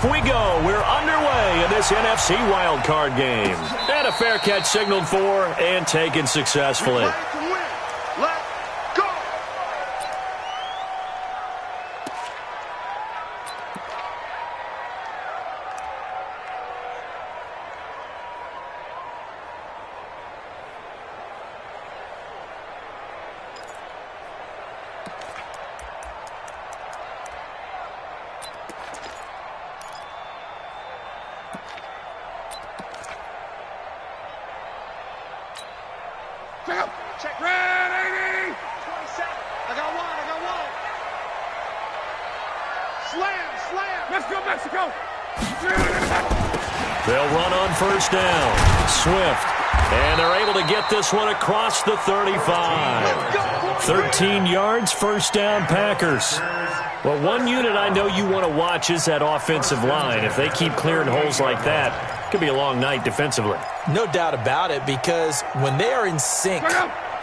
off we go. We're underway in this NFC Wildcard game. And a fair catch signaled for and taken successfully. Check. Ready. 27. I got one. Slam. Let's go, Mexico. They'll run on first down. Swift. And they're able to get this one across the 35. 13 yards, first down, Packers. Well, one unit I know you want to watch is that offensive line. If they keep clearing holes like that, it could be a long night defensively. No doubt about it, because when they are in sync,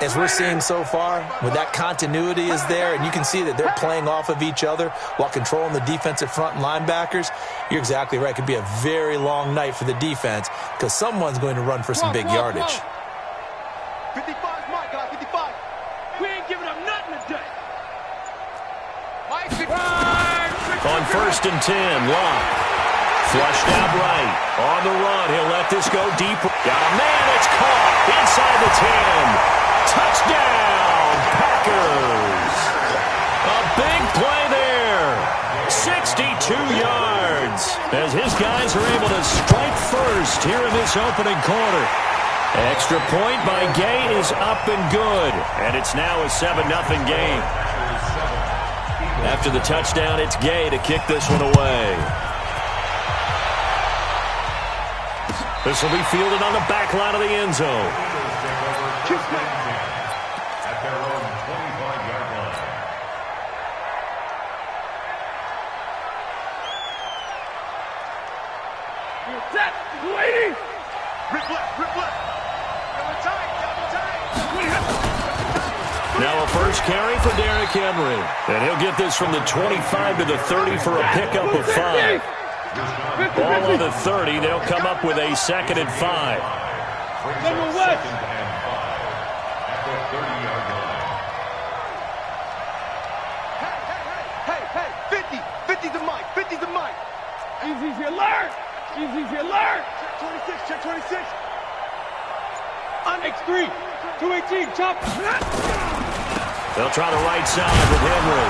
as we're seeing so far, when that continuity is there and you can see that they're playing off of each other while controlling the defensive front and linebackers, you're exactly right. It could be a very long night for the defense because someone's going to run for some big yardage. 55's Mike, guys, 55. We ain't giving up nothing today. Mike, 55. On first and 10, Locke. Flushed out right. On the run, he'll let this go deep. Got a man, it's caught inside the 10. Touchdown, Packers. A big play there. 62 yards as his guys are able to strike first here in this opening quarter. Extra point by Gay is up and good, and it's now a 7-0 game. After the touchdown, it's Gay to kick this one away. This will be fielded on the back line of the end zone. At their own 25-yard line. Set. Waiting. Rip left. Double tight. Now a first carry for Derrick Henry. And he'll get this from the 25 to the 30 for a pickup of 5. Ball on the 30. They'll come up with a 2nd and 5. Number what? At the 30-yard line. Hey, 50 to Mike. Easy if you learn. Check 26. On X3. 218, chop. They'll try the right side with Henry.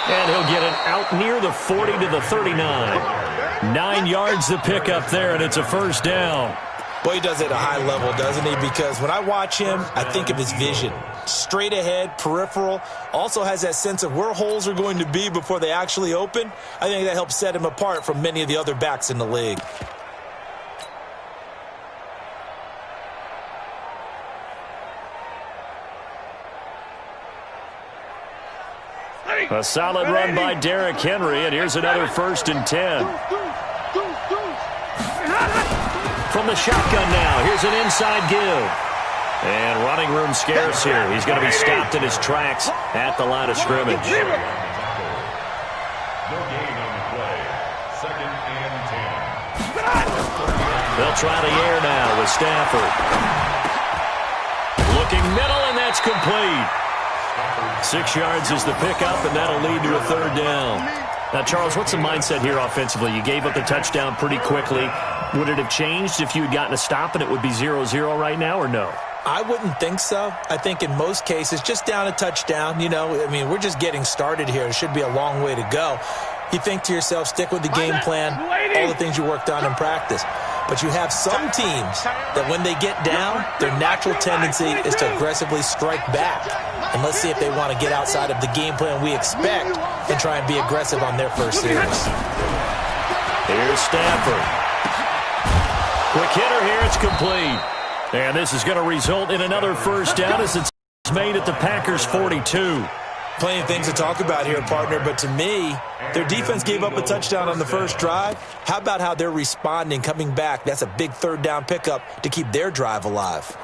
And he'll get it out near the 40 to the 39. 9 yards to pick up there, and it's a first down. Boy, he does it at a high level, doesn't he? Because when I watch him, I think of his vision. Straight ahead, peripheral. Also has that sense of where holes are going to be before they actually open. I think that helps set him apart from many of the other backs in the league. A solid run by Derrick Henry, and here's another 1st and 10. From the shotgun now, here's an inside give. And running room scarce here. He's going to be stopped in his tracks at the line of scrimmage. No gain on the play. 2nd and 10. They'll try the air now with Stafford. Looking middle, and that's complete. 6 yards is the pickup, and that'll lead to a 3rd down. Now, Charles, what's the mindset here offensively? You gave up the touchdown pretty quickly. Would it have changed if you had gotten a stop and it would be 0-0 right now, or no? I wouldn't think so. I think in most cases, just down a touchdown, we're just getting started here. It should be a long way to go. You think to yourself, stick with the game plan, all the things you worked on in practice. But you have some teams that when they get down, their natural tendency is to aggressively strike back. And let's see if they want to get outside of the game plan we expect and try and be aggressive on their first series. Here's Stafford. Quick hitter here, it's complete. And this is going to result in another first down as it's made at the Packers' 42. Plenty of things to talk about here, partner, but to me, their defense gave up a touchdown on the first drive. How about how they're responding, coming back? That's a big 3rd down pickup to keep their drive alive.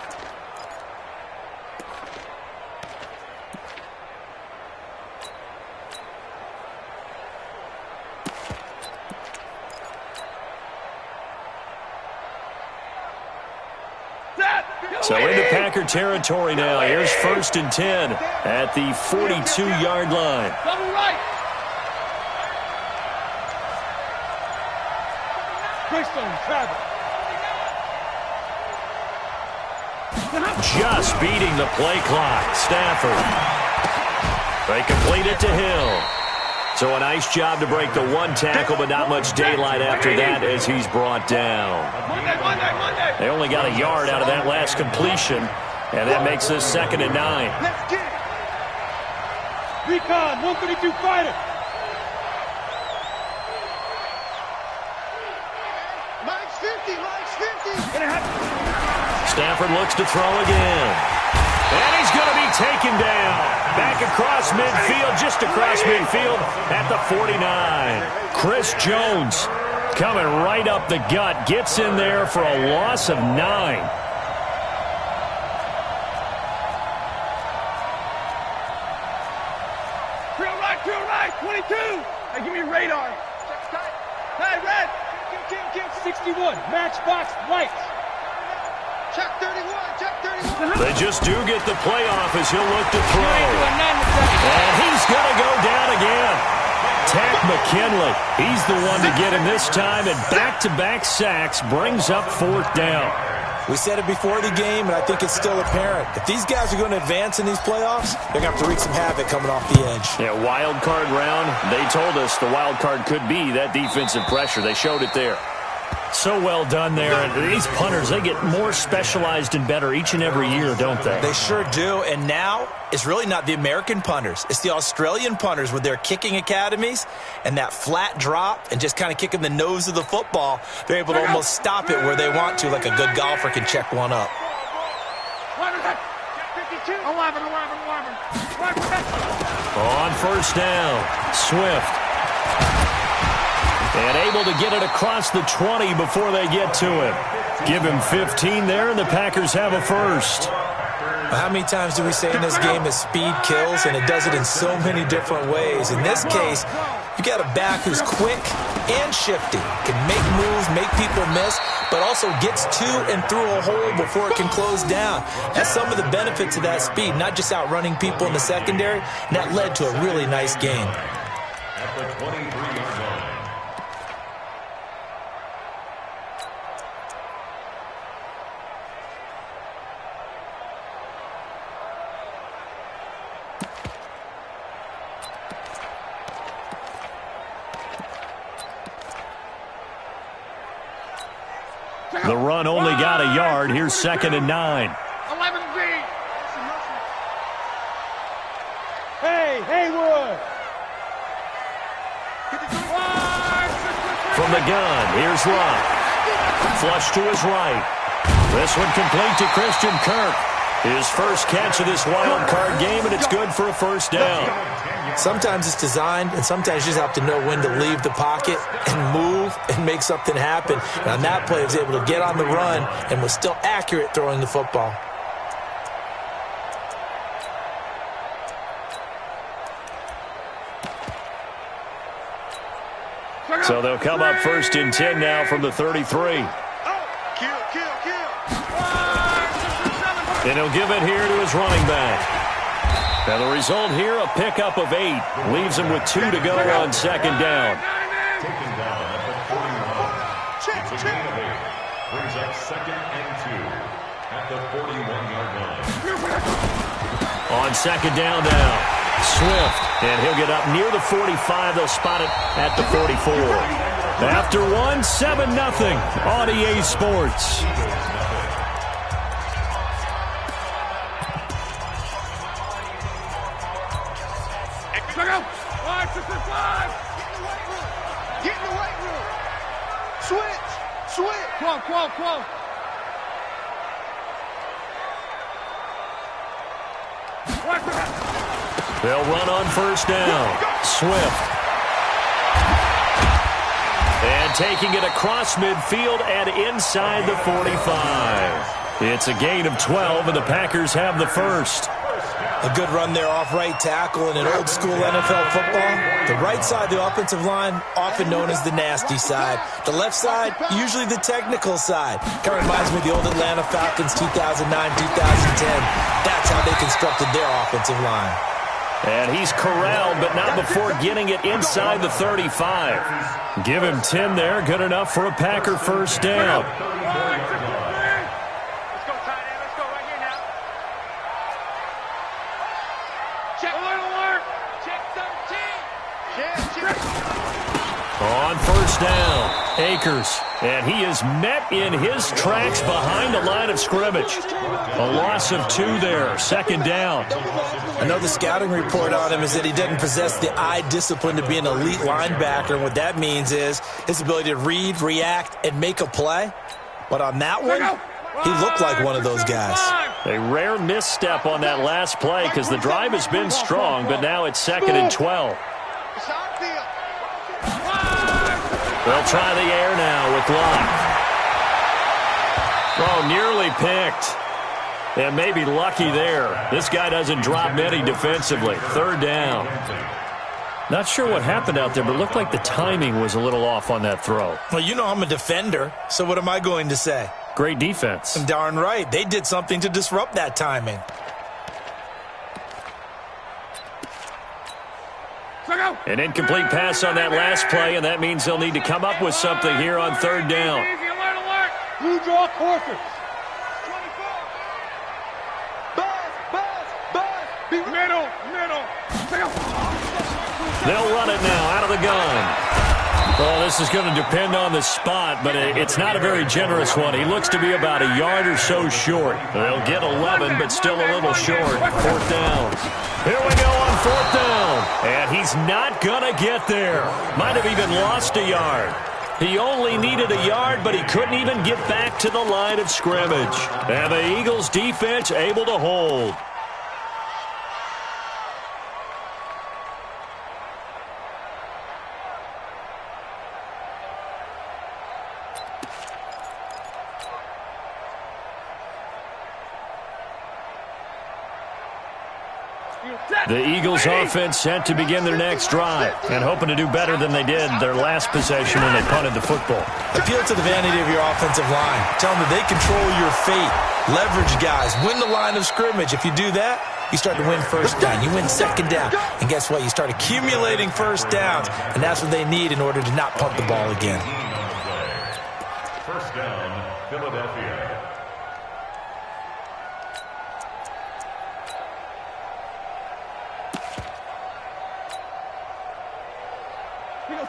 So into Packer territory now. Here's 1st and 10 at the 42-yard line. Double right. Greystone, travel. Just beating the play clock. Stafford. They complete it to Hill. So a nice job to break the one tackle, but not much daylight after that as he's brought down. Monday. They only got a yard out of that last completion, and that makes this 2nd and 9. Let's get it. Recon, 132 fighter. Mike's 50. Stafford looks to throw again. And he's going to be taken down. Back across midfield, just across midfield at the 49. Chris Jones coming right up the gut. Gets in there for a loss of 9. Drill right, 22. Hey, give me a radar. Hey, red. Kill. 61, matchbox white. Check 31. They just do get the playoff as he'll look to throw. And he's going to go down again. Tack McKinley. He's the one to get him this time, and back-to-back sacks brings up 4th down. We said it before the game, and I think it's still apparent. If these guys are going to advance in these playoffs, they're going to have to wreak some havoc coming off the edge. Yeah, wild card round. They told us the wild card could be that defensive pressure. They showed it there. So well done there. And these punters, they get more specialized and better each and every year, don't they? They sure do. And now it's really not the American punters. It's the Australian punters with their kicking academies and that flat drop and just kind of kicking the nose of the football. They're able to almost stop it where they want to, like a good golfer can check one up. 52. 11. On 1st down, Swift. And able to get it across the 20 before they get to him. Give him 15 there, and the Packers have a 1st. How many times do we say in this game that speed kills, and it does it in so many different ways? In this case, you got a back who's quick and shifty, can make moves, make people miss, but also gets to and through a hole before it can close down. That's some of the benefits of that speed, not just outrunning people in the secondary, and that led to a really nice game. At the 23-yard line. The run only got a yard. Here's 2nd and 9. 11 green. Hey, Haywood. From the gun, here's Locke. Flush to his right. This one complete to Christian Kirk. His first catch of this wild card game, and it's good for a 1st down. Sometimes it's designed, and sometimes you just have to know when to leave the pocket and move and make something happen. And on that play, he was able to get on the run and was still accurate throwing the football. So they'll come up 1st and 10 now from the 33. Kill. And he'll give it here to his running back. Now the result here, a pickup of 8. Leaves him with 2 to go on 2nd down. Taken down at the 41. It's a gain of 8. Brings up 2nd and 2 at the 41-yard line. On 2nd down now, Swift. And he'll get up near the 45. They'll spot it at the 44. After one, 7-0 on EA Sports. Get in the weight room. Switch. Quo. They'll run on 1st down. Swift. And taking it across midfield and inside the 45. It's a gain of 12, and the Packers have the 1st. A good run there off right tackle in an old-school NFL football. The right side of the offensive line, often known as the nasty side. The left side, usually the technical side. Kind of reminds me of the old Atlanta Falcons 2009-2010. That's how they constructed their offensive line. And he's corralled, but not before getting it inside the 35. Give him 10 there. Good enough for a Packer first down. On first down, Akers, and he is met in his tracks behind the line of scrimmage. A loss of 2 there, second down. I know the scouting report on him is that he doesn't possess the eye discipline to be an elite linebacker, and what that means is his ability to read, react, and make a play. But on that one, he looked like one of those guys. A rare misstep on that last play because the drive has been strong, but now it's 2nd and 12. They'll try the air now with Locke. Oh, nearly picked. And maybe lucky there. This guy doesn't drop many defensively. Third down. Not sure what happened out there, but it looked like the timing was a little off on that throw. Well, you know I'm a defender, so what am I going to say? Great defense. Darn right. They did something to disrupt that timing. An incomplete pass on that last play, and that means they'll need to come up with something here on third down. Blue draw Corker. Middle. They'll run it now out of the gun. Well, this is going to depend on the spot, but it's not a very generous one. He looks to be about a yard or so short. They'll get 11, but still a little short. Fourth down. Here we go on fourth down. And he's not going to get there. Might have even lost a yard. He only needed a yard, but he couldn't even get back to the line of scrimmage. And the Eagles defense able to hold. The Eagles offense set to begin their next drive and hoping to do better than they did their last possession when they punted the football. Appeal to the vanity of your offensive line. Tell them that they control your fate. Leverage guys. Win the line of scrimmage. If you do that, you start to win first down. You win second down. And guess what? You start accumulating first downs. And that's what they need in order to not punt the ball again. First down, Philadelphia.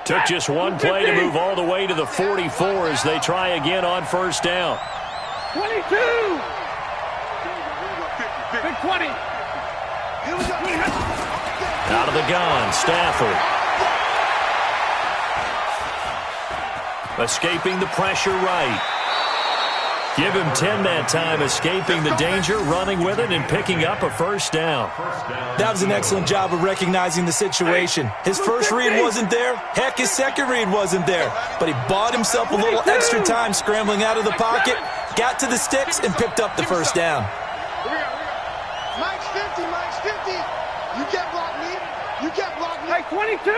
Took just one play to move all the way to the 44 as they try again on first down. 22. Big 20. Out of the gun, Stafford. Escaping the pressure right. Give him 10 that time, escaping the danger, running with it, and picking up a first down. That was an excellent job of recognizing the situation. His first read wasn't there. Heck, his second read wasn't there. But he bought himself a little extra time scrambling out of the pocket, got to the sticks, and picked up the first down. Mike's 50. You can't block me. Like 22.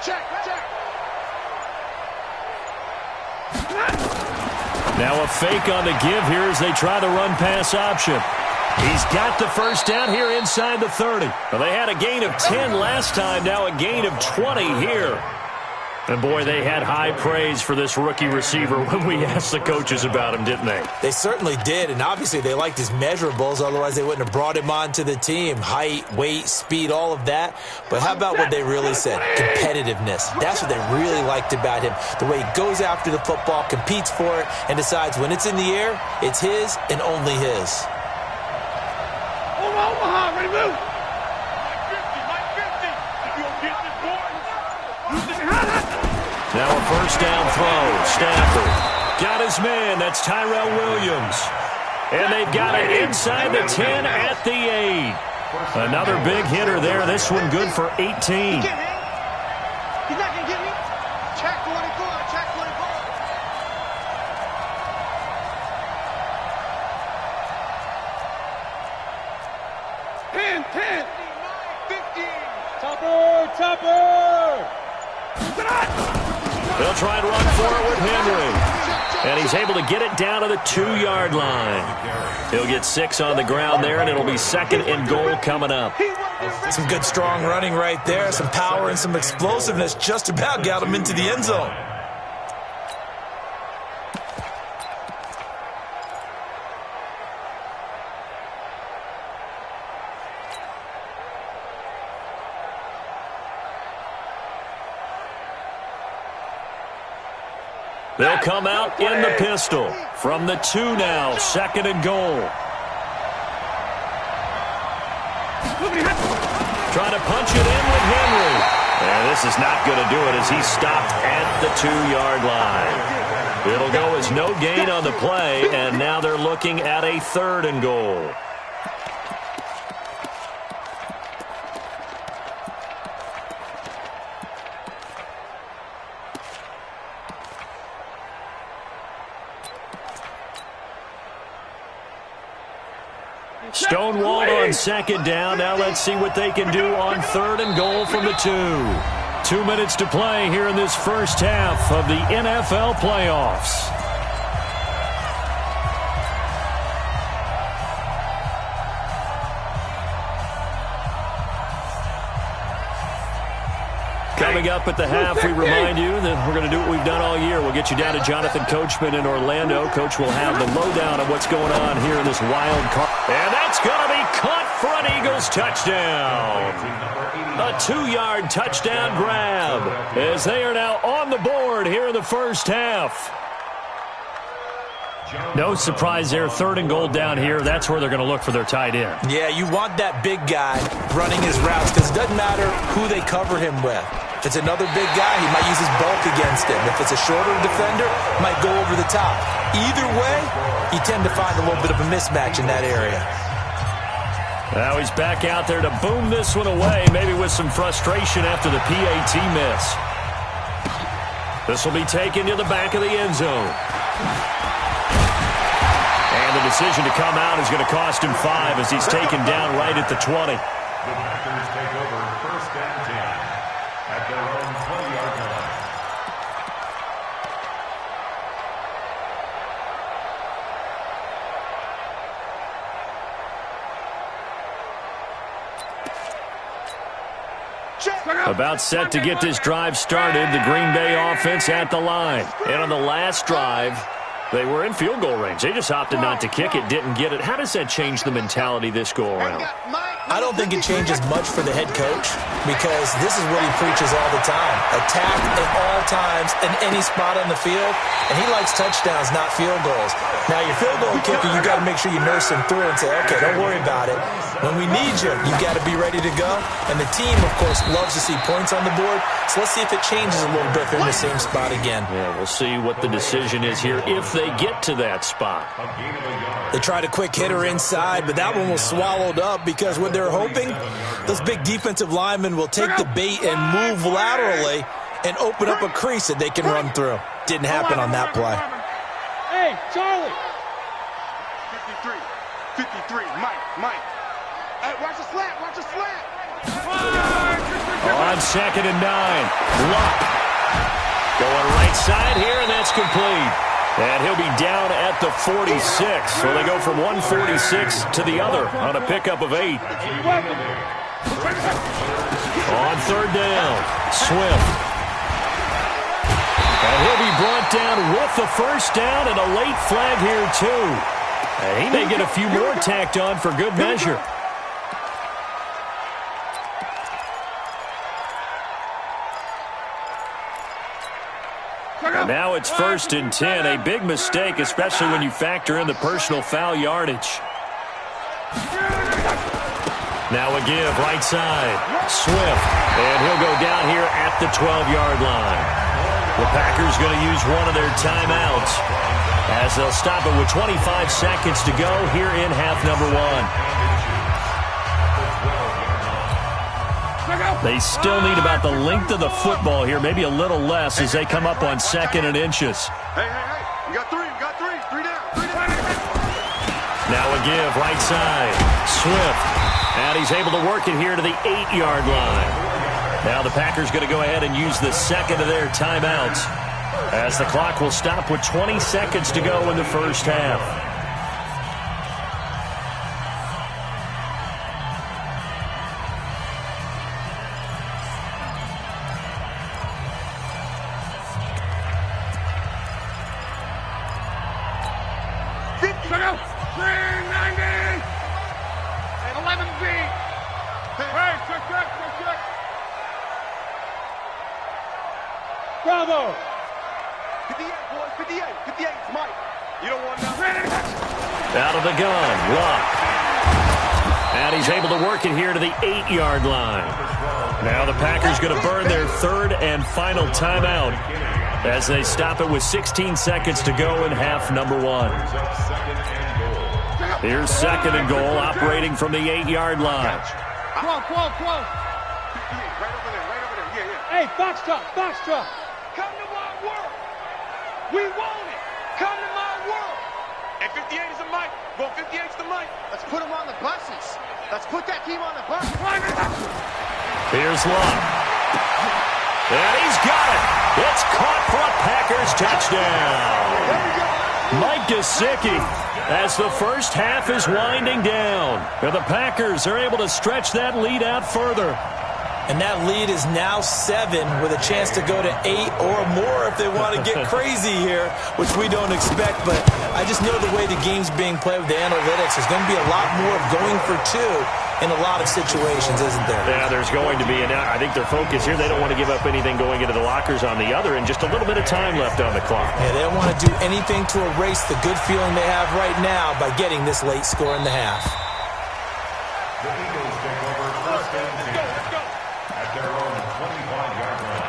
Check. Now a fake on the give here as they try the run-pass option. He's got the first down here inside the 30. Well, they had a gain of 10 last time, now a gain of 20 here. And, boy, they had high praise for this rookie receiver when we asked the coaches about him, didn't they? They certainly did, and obviously they liked his measurables. Otherwise, they wouldn't have brought him onto the team. Height, weight, speed, all of that. But how about what they really said? Competitiveness. That's what they really liked about him. The way he goes after the football, competes for it, and decides when it's in the air, it's his and only his. Omaha, ready to move. Now a first down throw. Stafford got his man. That's Tyrell Williams. And they've got it inside the 10 at the 8. Another big hitter there. This one good for 18. He's not going to get me. Check 24. 10, 15. Topper. They'll try and run for it with Henry. And he's able to get it down to the 2-yard line. He'll get 6 on the ground there, and it'll be 2nd and goal coming up. Some good strong running right there. Some power and some explosiveness just about got him into the end zone. They'll come out in the pistol. From the 2 now, 2nd and goal. Trying to punch it in with Henry. And this is not going to do it as he's stopped at the 2-yard line. It'll go as no gain on the play, and now they're looking at a 3rd and goal. Stonewalled on 2nd down. Now let's see what they can do on 3rd and goal from the 2. 2 minutes to play here in this first half of the NFL playoffs. Coming up at the half, we remind you that we're going to do what we've done all year. We'll get you down to Jonathan Coachman in Orlando. Coach will have the lowdown of what's going on here in this wild card. And that's going to be caught for an Eagles touchdown. A 2-yard touchdown grab as they are now on the board here in the first half. No surprise there. 3rd and goal down here. That's where they're going to look for their tight end. Yeah, you want that big guy running his routes because it doesn't matter who they cover him with. If it's another big guy, he might use his bulk against him. If it's a shorter defender, he might go over the top. Either way, you tend to find a little bit of a mismatch in that area. Now he's back out there to boom this one away, maybe with some frustration after the PAT miss. This will be taken to the back of the end zone. And the decision to come out is going to cost him 5 as he's taken down right at the 20. The Packers take over 1st and 10 at their own 20-yard line. About set to get this drive started, the Green Bay offense at the line. And on the last drive, they were in field goal range. They just opted not to kick it, didn't get it. How does that change the mentality this go-around? I don't think it changes much for the head coach because this is what he preaches all the time. Attack at all times in any spot on the field, and he likes touchdowns, not field goals. Now, your field goal kicker, you got to make sure you nurse him through and say, okay, don't worry about it. When we need you, you got to be ready to go. And the team, of course, loves to see points on the board, so let's see if it changes a little bit if they're in the same spot again. Yeah, we'll see what the decision is here if they get to that spot. They tried a quick hitter inside, but that one was swallowed up because what they're hoping, those big defensive linemen will take the bait and move laterally and open up a crease that they can run through. Didn't happen on that play. Hey, Charlie. 53, Mike. Hey, watch the slant. On 2nd and 9, Luck going right side here, and that's complete. And he'll be down at the 46. So they go from 146 to the other on a pickup of 8. On 3rd down, Swift. And he'll be brought down with the 1st down and a late flag here, too. And he may get a few more tacked on for good measure. And now it's 1st and 10. A big mistake, especially when you factor in the personal foul yardage. Now a give, right side. Swift. And he'll go down here at the 12-yard line. The Packers going to use one of their timeouts as they'll stop it with 25 seconds to go here in half number 1. They still need about the length of the football here, maybe a little less as they come up on 2nd and inches. Hey. You got 3. 3 down. Now a give, right side. Swift. And he's able to work it here to the 8-yard line. Now the Packers going to go ahead and use the second of their timeouts, as the clock will stop with 20 seconds to go in the first half. Bravo! 58, boys, 58, 58, Mike. You don't want nothing. Out of the gun, Luck. And he's able to work it here to the 8-yard line. Now the Packers going to burn their third and final timeout as they stop it with 16 seconds to go in half number 1. Here's second and goal, operating from the 8-yard line. Come on. Right over there, yeah. Hey, box truck. Come to my world. We want it. Come to my world. And 58 is the mic. Well, 58's the mic. Let's put them on the buses. Let's put that team on the bus. Here's Luck. And he's got it. It's caught for a Packers touchdown. Mike Gesicki, as the first half is winding down. And the Packers are able to stretch that lead out further. And that lead is now 7 with a chance to go to 8 or more if they want to get crazy here, which we don't expect. But I just know the way the game's being played with the analytics, there's going to be a lot more of going for 2 in a lot of situations, isn't there? Yeah, there's going to be. And I think their focus here, they don't want to give up anything going into the lockers on the other, and just a little bit of time left on the clock. Yeah, they don't want to do anything to erase the good feeling they have right now by getting this late score in the half. The Eagles take over first and 10 at their own 25-yard line.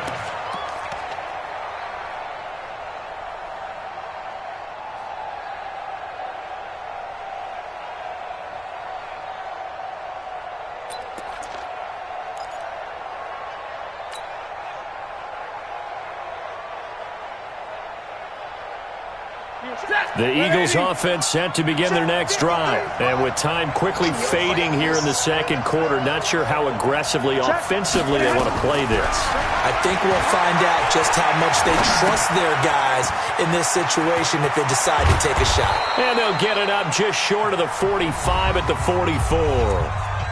The Eagles offense set to begin their next drive. And with time quickly fading here in the second quarter, not sure how aggressively, offensively they want to play this. I think we'll find out just how much they trust their guys in this situation if they decide to take a shot. And they'll get it up just short of the 45 at the 44.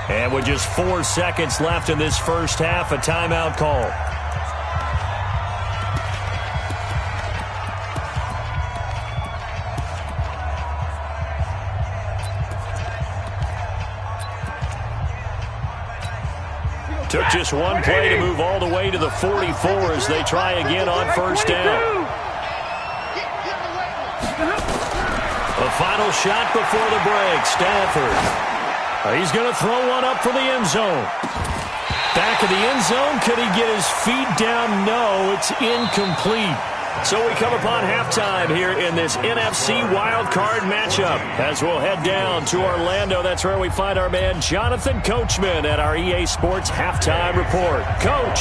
And with just 4 seconds left in this first half, a timeout call. Took just one play to move all the way to the 44 as they try again on first down. The final shot before the break, Stafford. He's going to throw one up for the end zone. Back of the end zone, could he get his feet down? No, it's incomplete. So we come upon halftime here in this NFC Wildcard matchup as we'll head down to Orlando. That's where we find our man Jonathan Coachman at our EA Sports Halftime Report. Coach.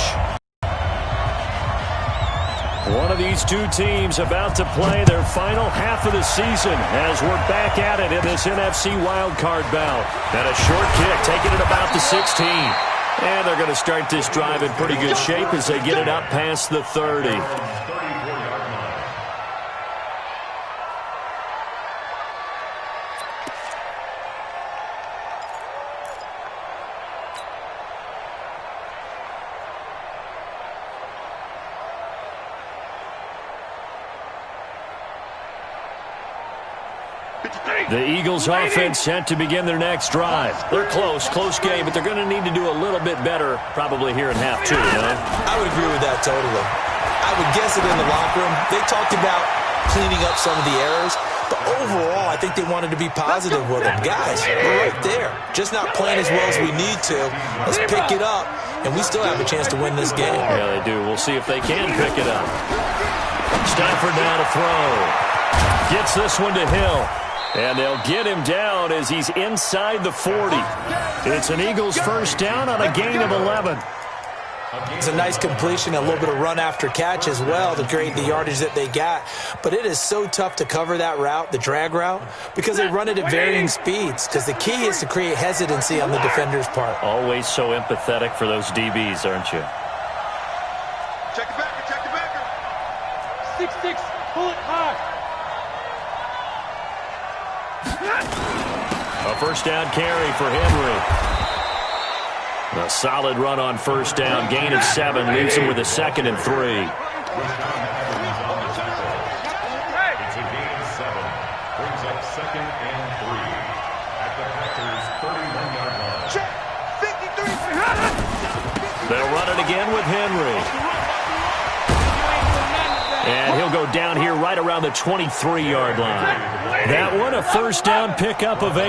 One of these two teams about to play their final half of the season as we're back at it in this NFC Wildcard bout. And a short kick taking it about the 16. And they're going to start this drive in pretty good shape as they get it up past the 30. The Eagles offense set to begin their next drive. They're close game, but they're going to need to do a little bit better probably here in half 2, you know? I would agree with that totally. I would guess it in the locker room. They talked about cleaning up some of the errors, but overall, I think they wanted to be positive with them. Guys, we're right there. Just not playing as well as we need to. Let's pick it up, and we still have a chance to win this game. Yeah, they do. We'll see if they can pick it up. Stafford now to throw. Gets this one to Hill. And they'll get him down as he's inside the 40. It's an Eagles first down on a gain of 11. It's a nice completion, a little bit of run after catch as well to create the yardage that they got. But it is so tough to cover that route, the drag route, because they run it at varying speeds. Because the key is to create hesitancy on the defender's part. Always so empathetic for those DBs, aren't you? Check the backer, check the backer. 6-6, pull it high. A first down carry for Henry. A solid run on first down. Gain of 7 leaves him with a 2nd and 3. It's a gain of 7. Brings up 2nd and 3 at the Packers' 31-yard line. Check, 53. They'll run it again with Henry. And he'll go down here right around the 23-yard line. That one, a first down pickup of 8.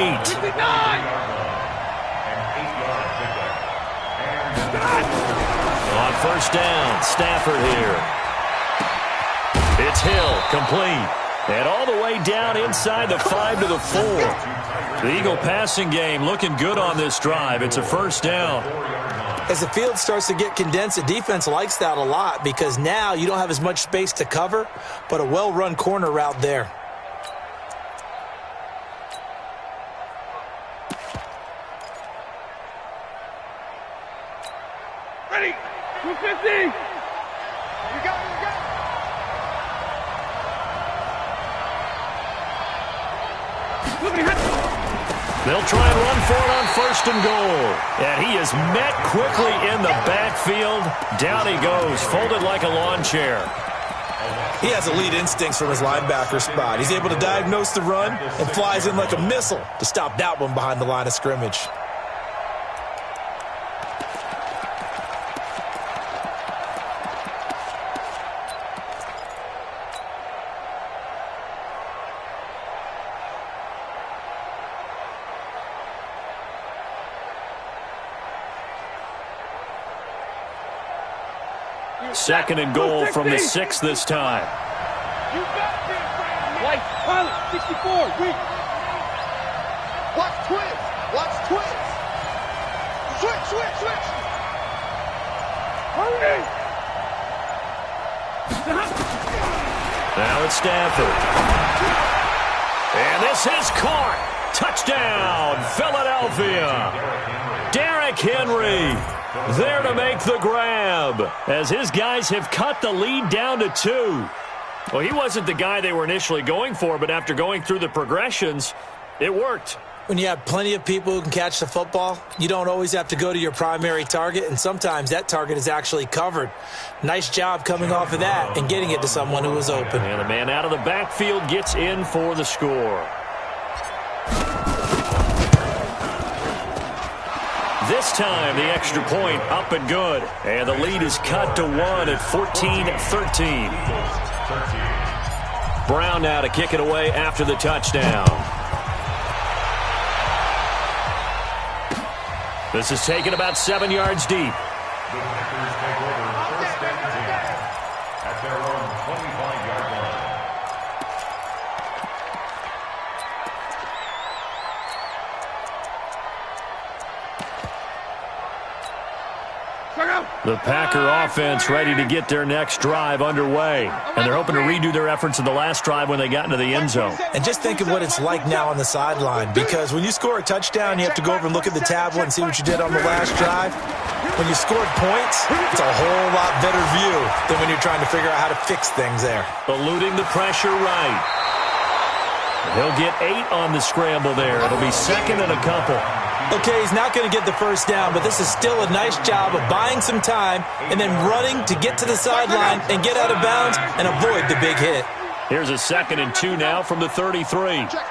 On first down, Stafford here. It's Hill, complete. And all the way down inside the 5 to the 4. The Eagle passing game looking good on this drive. It's a first down. As the field starts to get condensed, the defense likes that a lot because now you don't have as much space to cover, but a well-run corner route there. Ready, 250. You got it, They'll try and run for it on first and goal. And he is met quickly in the backfield. Down he goes, folded like a lawn chair. He has elite instincts from his linebacker spot. He's able to diagnose the run and flies in like a missile to stop that one behind the line of scrimmage. Second and goal from the 6 this time. You got it, White, pilot, 64, weak. Watch twist, watch twist. Switch. Hurry. Now it's Stafford. And this is caught. Touchdown, Philadelphia. Derrick Henry there to make the grab as his guys have cut the lead down to 2. Well, he wasn't the guy they were initially going for, but after going through the progressions, it worked. When you have plenty of people who can catch the football, you don't always have to go to your primary target, and sometimes that target is actually covered. Nice job coming off of that and getting it to someone who was open. And the man out of the backfield gets in for the score. This time, the extra point up and good. And the lead is cut to 1 at 14-13. Brown now to kick it away after the touchdown. This is taken about 7 yards deep. The Packers take over first and 10 at their own 25-yard line. The Packer offense ready to get their next drive underway. And they're hoping to redo their efforts in the last drive when they got into the end zone. And just think of what it's like now on the sideline, because when you score a touchdown, you have to go over and look at the tablet and see what you did on the last drive. When you scored points, it's a whole lot better view than when you're trying to figure out how to fix things there. Eluding the pressure right. He'll get 8 on the scramble there. It'll be 2nd and a couple. Okay, he's not going to get the first down, but this is still a nice job of buying some time and then running to get to the sideline and get out of bounds and avoid the big hit. Here's a 2nd and 2 now from the 33. Check.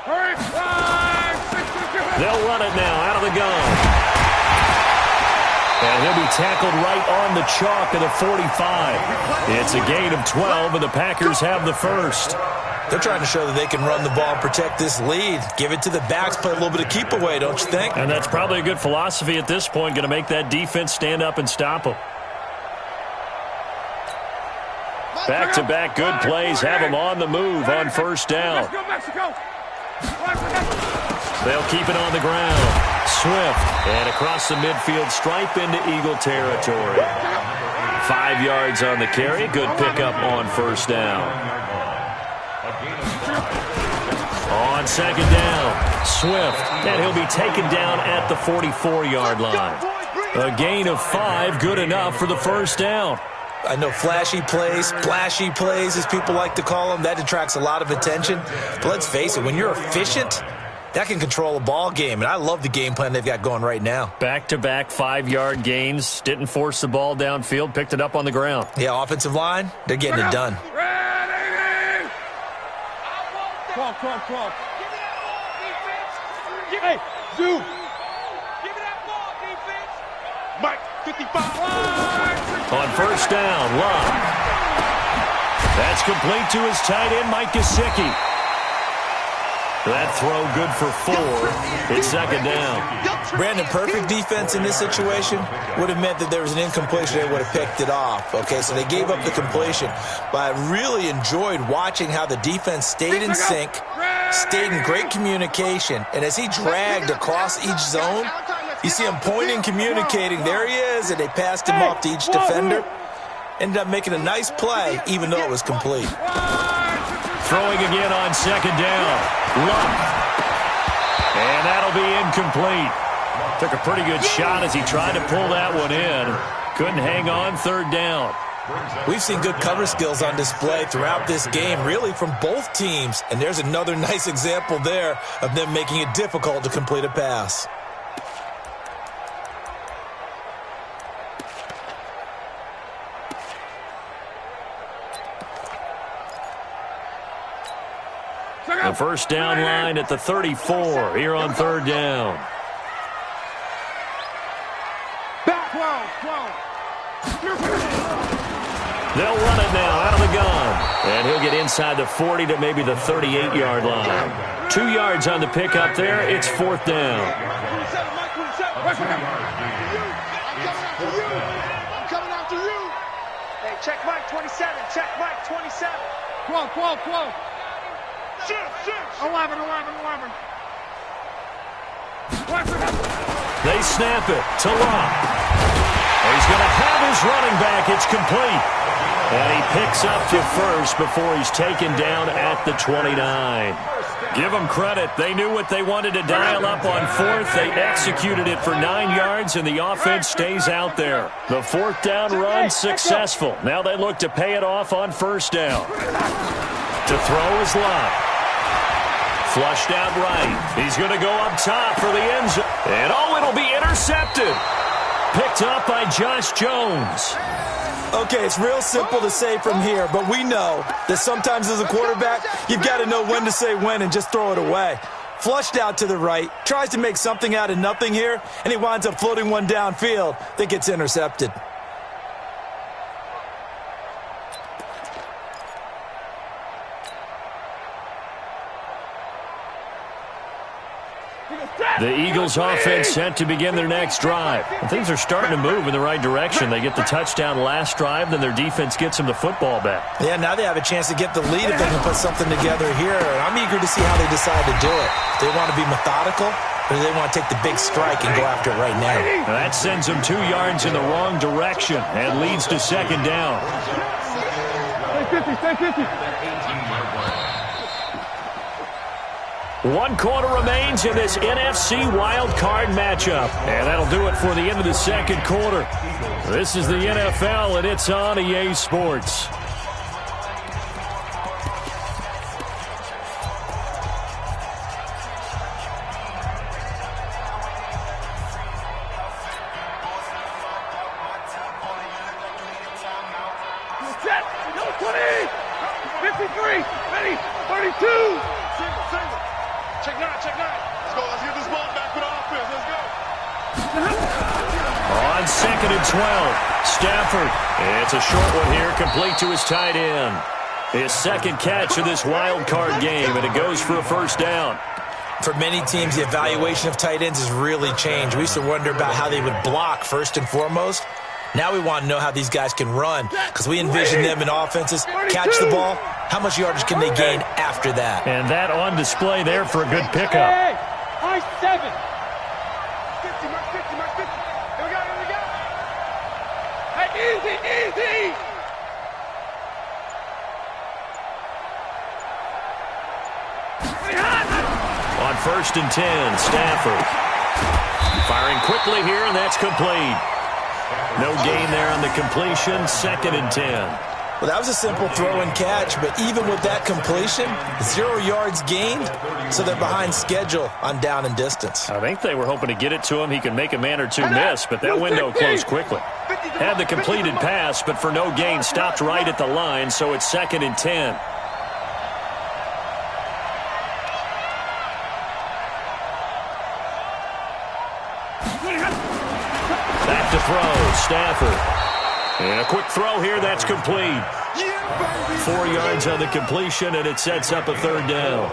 Hurry, 5, 6, 6. They'll run it now out of the gun. And he'll be tackled right on the chalk of the 45. It's a gain of 12, and the Packers have the first. They're trying to show that they can run the ball and protect this lead. Give it to the backs, play a little bit of keep away, don't you think? And that's probably a good philosophy at this point, going to make that defense stand up and stop them. Back-to-back good plays have them on the move on first down. Let's go, Mexico. They'll keep it on the ground. Swift, And across the midfield stripe into Eagle territory. 5 yards on the carry. Good pickup on first down. On second down, Swift. And he'll be taken down at the 44-yard line. A gain of 5, good enough for the first down. I know flashy plays, splashy plays, as people like to call them, that attracts a lot of attention. But let's face it, when you're efficient, that can control a ball game. And I love the game plan they've got going right now. Back-to-back 5-yard gains. Didn't force the ball downfield. Picked it up on the ground. Yeah, offensive line, they're getting it done. Come. Hey, Zoo. Give me that ball, defense. Mike, 55. On first down, Love. That's complete to his tight end, Mike Gesicki. That throw good for 4. It's second down. Brandon, perfect defense in this situation would have meant that there was an incompletion. They would have picked it off. Okay, so they gave up the completion. But I really enjoyed watching how the defense stayed in sync, stayed in great communication. And as he dragged across each zone, you see him pointing, communicating. There he is, and they passed him off to each defender. Ended up making a nice play, even though it was complete. Throwing again on second down. Luck. And that'll be incomplete. Took a pretty good shot as he tried to pull that one in. Couldn't hang on third down. We've seen good cover skills on display throughout this game, really from both teams. And there's another nice example there of them making it difficult to complete a pass. The first down line at the 34 here on third down. Back 12. They'll run it now out of the gun. And he'll get inside the 40 to maybe the 38-yard line. 2 yards on the pickup there. It's fourth down. I'm coming after you. Hey, check Mike 27. Check Mike 27. 12. 11. They snap it to Locke. He's going to have his running back. It's complete. And he picks up to first before he's taken down at the 29. Give them credit. They knew what they wanted to dial up on fourth. They executed it for 9 yards, and the offense stays out there. The fourth down run successful. Now they look to pay it off on first down. To throw is Locke. Flushed out right. He's going to go up top for the end zone. And it'll be intercepted. Picked up by Josh Jones. Okay, it's real simple to say from here, but we know that sometimes as a quarterback, you've got to know when to say when and just throw it away. Flushed out to the right, tries to make something out of nothing here, and he winds up floating one downfield that gets intercepted. The Eagles offense set to begin their next drive. And things are starting to move in the right direction. They get the touchdown last drive, then their defense gets them the football back. Yeah, now they have a chance to get the lead if they can put something together here. I'm eager to see how they decide to do it. Do they want to be methodical, or do they want to take the big strike and go after it right now? That sends them 2 yards in the wrong direction and leads to second down. Stay 50. 1 quarter remains in this NFC Wildcard matchup. And that'll do it for the end of the second quarter. This is the NFL, and it's on EA Sports. Set. 20. 53. Ready. 32. Check nine. Let's go. Let's get this ball back for the offense. Let's go. On second and 12, Stafford. It's a short one here, complete to his tight end. His second catch of this wild card game, and it goes for a first down. For many teams, the evaluation of tight ends has really changed. We used to wonder about how they would block first and foremost. Now we want to know how these guys can run, because we envision them in offenses, catch the ball, how much yardage can they gain after that? And that on display there for a good pickup. I 7. 50, Easy, easy. On 1st and 10, Stafford. Firing quickly here, and that's complete. No gain there on the completion, 2nd and 10. Well, that was a simple throw and catch, but even with that completion, 0 yards gained, so they're behind schedule on down and distance. I think they were hoping to get it to him. He could make a man or two miss, but that window closed quickly. Had the completed pass, but for no gain, stopped right at the line, so it's 2nd and 10. Back to throw, Stafford. And a quick throw here, that's complete. 4 yards on the completion, and it sets up a 3rd down.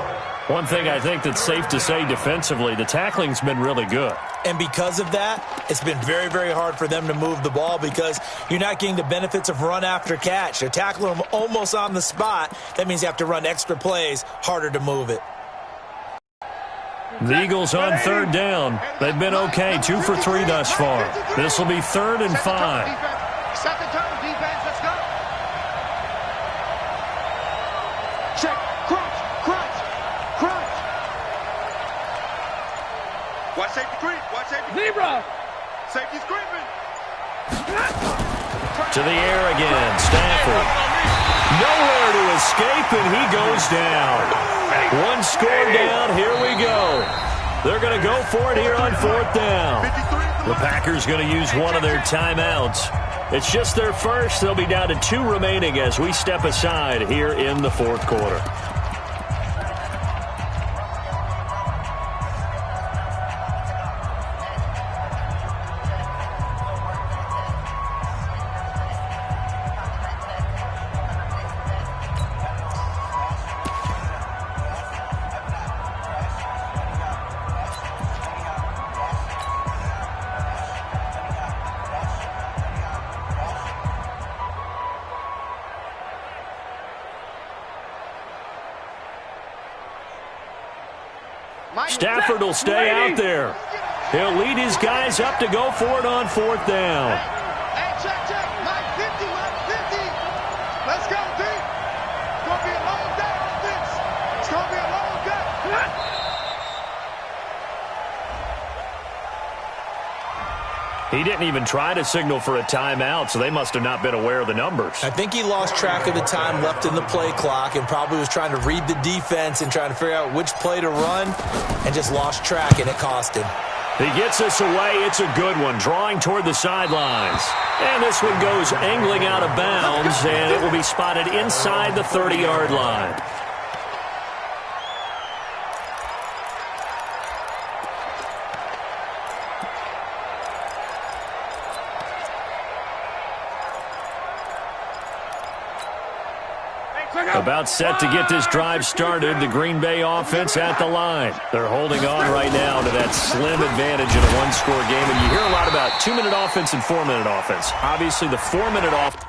One thing I think that's safe to say defensively, the tackling's been really good. And because of that, it's been very, very hard for them to move the ball because you're not getting the benefits of run after catch. They're tackling them almost on the spot. That means you have to run extra plays, harder to move it. The Eagles on 3rd down. They've been okay, 2 for 3 thus far. This will be 3rd and 5. Second turn, defense, let's go. Check, crunch, crunch, crunch. Watch safety creep, watch safety. Zebra. Safety's creeping. To the air again, Stafford. Nowhere to escape, and he goes down. 1 score down, here we go. They're going to go for it here on 4th down. The Packers going to use one of their timeouts. It's just their first. They'll be down to 2 remaining as we step aside here in the 4th quarter. Stafford will stay out there. He'll lead his guys up to go for it on 4th down. Hey, check, check. Mike 50, Mike 50. Let's go, D. It's going to be a long day on this. It's going to be a long day. He didn't even try to signal for a timeout, so they must have not been aware of the numbers. I think he lost track of the time left in the play clock and probably was trying to read the defense and trying to figure out which play to run and just lost track, and it cost him. He gets us away. It's a good one, drawing toward the sidelines. And this one goes angling out of bounds, and it will be spotted inside the 30-yard line. About set to get this drive started. The Green Bay offense at the line. They're holding on right now to that slim advantage in a 1-score game. And you hear a lot about 2-minute offense and 4-minute offense. Obviously, the 4-minute offense.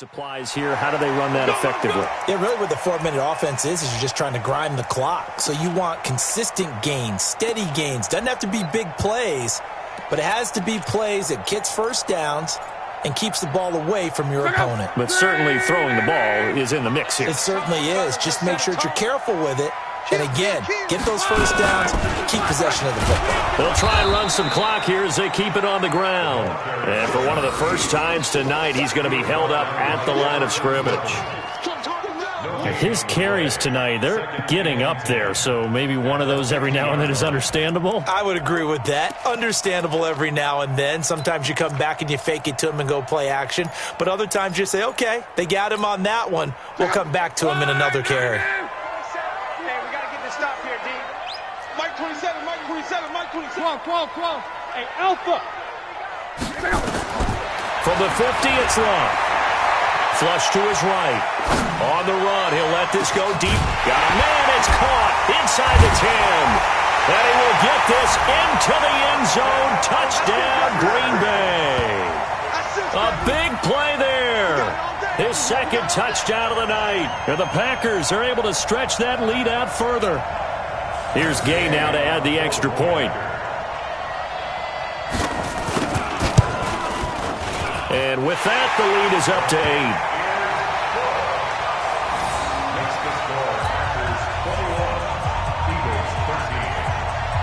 Applies here. How do they run that effectively? Yeah, really what the 4-minute offense is you're just trying to grind the clock. So you want consistent gains, steady gains. Doesn't have to be big plays, but it has to be plays that gets first downs and keeps the ball away from your opponent. But certainly throwing the ball is in the mix here. It certainly is. Just make sure that you're careful with it. And again, get those first downs, keep possession of the football. They'll try and run some clock here as they keep it on the ground. And for one of the first times tonight, he's going to be held up at the line of scrimmage. His carries tonight, they're getting up there, so maybe one of those every now and then is understandable. I would agree with that. Understandable every now and then. Sometimes you come back and you fake it to him and go play action. But other times you say, okay, they got him on that one. We'll come back to him in another carry. Mike 27, Mike 27, Mike 27. Come on. Hey, Alpha. From the 50, it's long. Flush to his right. On the run, he'll let this go deep. Got a man, it's caught inside the 10. And he will get this into the end zone. Touchdown, Green Bay. A big play there. his second touchdown of the night. And the Packers are able to stretch that lead out further. Here's Gay now to add the extra point. And with that, the lead is up to 8.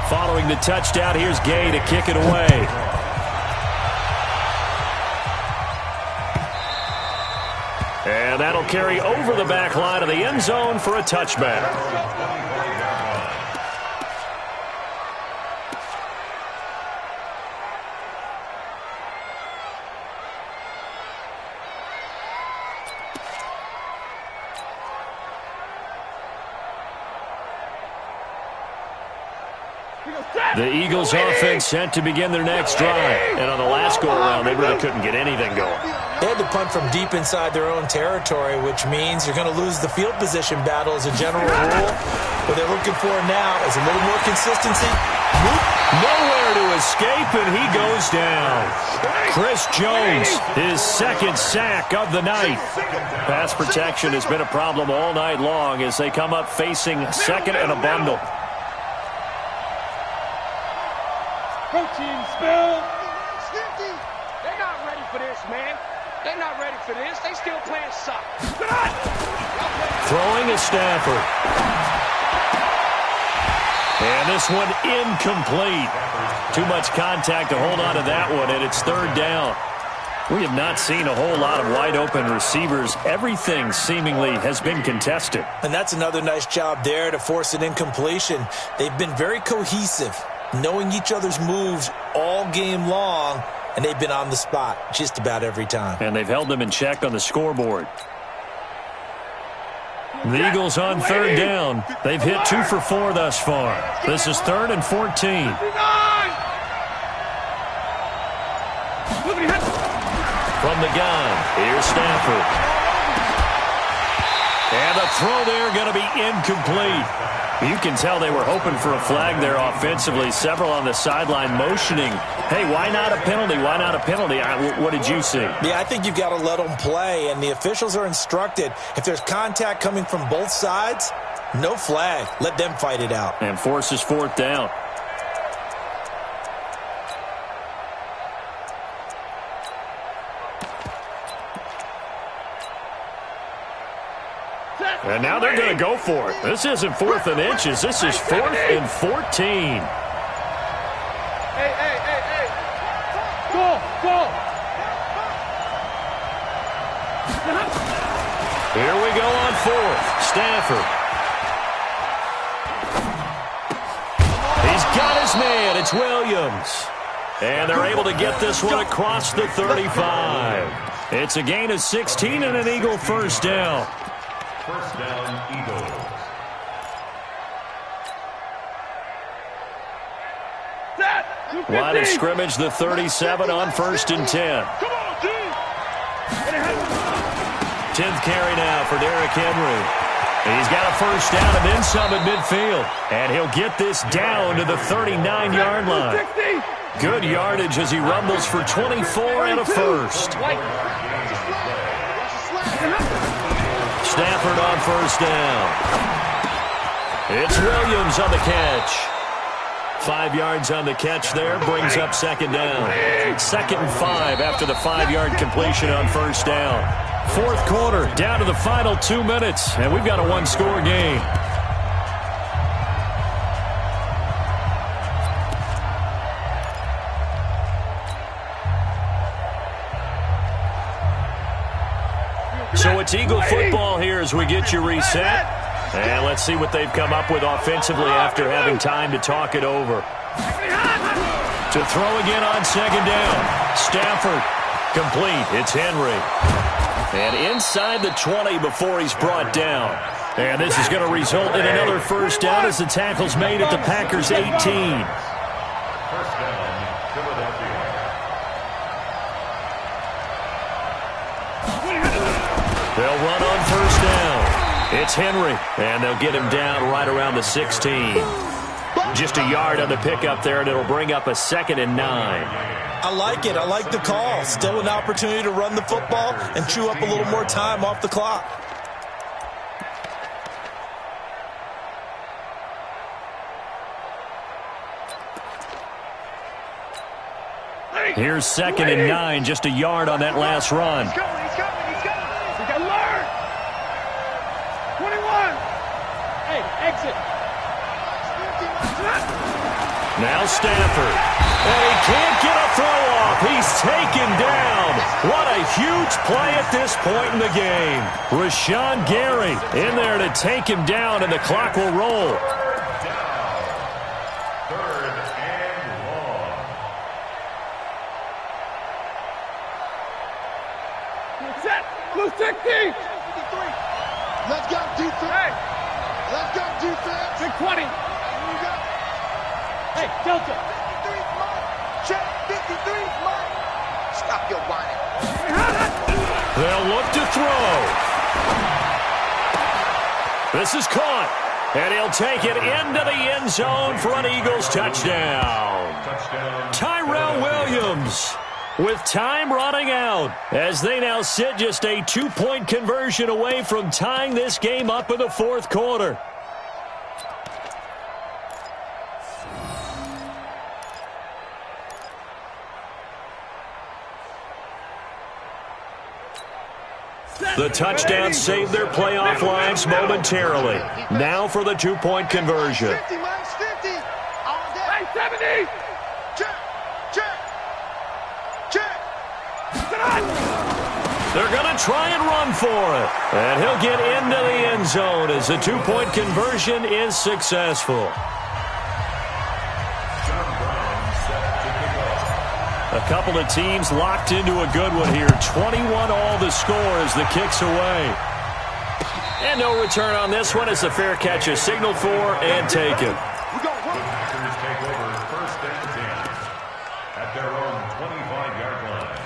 Following the touchdown, here's Gay to kick it away. And that'll carry over the back line of the end zone for a touchback. The Eagles offense sent to begin their next drive. And on the last go-around, they really couldn't get anything going. They had to punt from deep inside their own territory, which means you're going to lose the field position battle as a general rule. What they're looking for now is a little more consistency. Nowhere to escape, and he goes down. Chris Jones, his second sack of the night. Pass protection has been a problem all night long as they come up facing second and a bundle. Protein spill. They're not ready for this, man. They're not ready for this. They still playing soccer. Throwing is Stafford. And this one incomplete. Too much contact to hold on to that one, and it's third down. We have not seen a whole lot of wide-open receivers. Everything seemingly has been contested. And that's another nice job there to force an incompletion. They've been very cohesive, knowing each other's moves all game long, and they've been on the spot just about every time. And they've held them in check on the scoreboard. The Eagles on third down. They've hit 2 for 4 thus far. This is 3rd and 14. From the gun, here's Stafford. And the throw there going to be incomplete. You can tell they were hoping for a flag there offensively. Several on the sideline motioning, hey, why not a penalty? Why not a penalty? What did you see? Yeah, I think you've got to let them play, and the officials are instructed. If there's contact coming from both sides, no flag. Let them fight it out. And forces fourth down. And now they're going to go for it. This isn't 4th and inches. This is 4th and 14. Hey. Go. Here we go on 4th. Stafford. He's got his man. It's Williams. And they're able to get this one across the 35. It's a gain of 16 and an Eagle first down. First down, Eagles. Line of scrimmage, the 37 on 1st and 10. 10th carry now for Derrick Henry. He's got a first down and then some at midfield. And he'll get this down to the 39-yard line. Good yardage as he rumbles for 24 and a first. Stafford on first down. It's Williams on the catch. 5 yards on the catch there, brings up second down. 2nd and 5 after the 5-yard completion on first down. 4th quarter, down to the final 2 minutes, and we've got a 1-score game. So it's Eagle football here as we get you reset. And let's see what they've come up with offensively after having time to talk it over. To throw again on second down. Stafford complete. It's Henry. And inside the 20 before he's brought down. And this is going to result in another first down as the tackle's made at the Packers' 18. First down, Philadelphia. They'll run on first down. It's Henry, and they'll get him down right around the 16. Just a yard on the pickup there, and it'll bring up a 2nd and 9. I like it. I like the call. Still an opportunity to run the football and chew up a little more time off the clock. Here's 2nd and 9, just a yard on that last run. He's coming. We got to learn. 21. Hey, exit. Now Stafford. And he can't get a throw off. He's taken down. What a huge play at this point in the game. Rashawn Gary in there to take him down, and the clock will roll. Blue 60. 53. Let's go, defense. Hey. Let's go, defense. 620. Hey, Delta. 53 is mine. Check. 53 is mine. Stop your whining. They'll look to throw. This is caught. And he'll take it into the end zone for an Eagles touchdown. Tyrell Williams with time running out as they now sit just a 2-point conversion away from tying this game up in the fourth quarter. The touchdown saved their playoff lives momentarily. Now for the 2-point conversion. 50, mine's 50. All day. Hey, 70. They're going to try and run for it. And he'll get into the end zone as the 2-point conversion is successful. A couple of teams locked into a good one here. 21 all the score as the kick's away. And no return on this one as the fair catch is signaled for and taken. The Packers take over 1st and 10 at their own 25-yard line.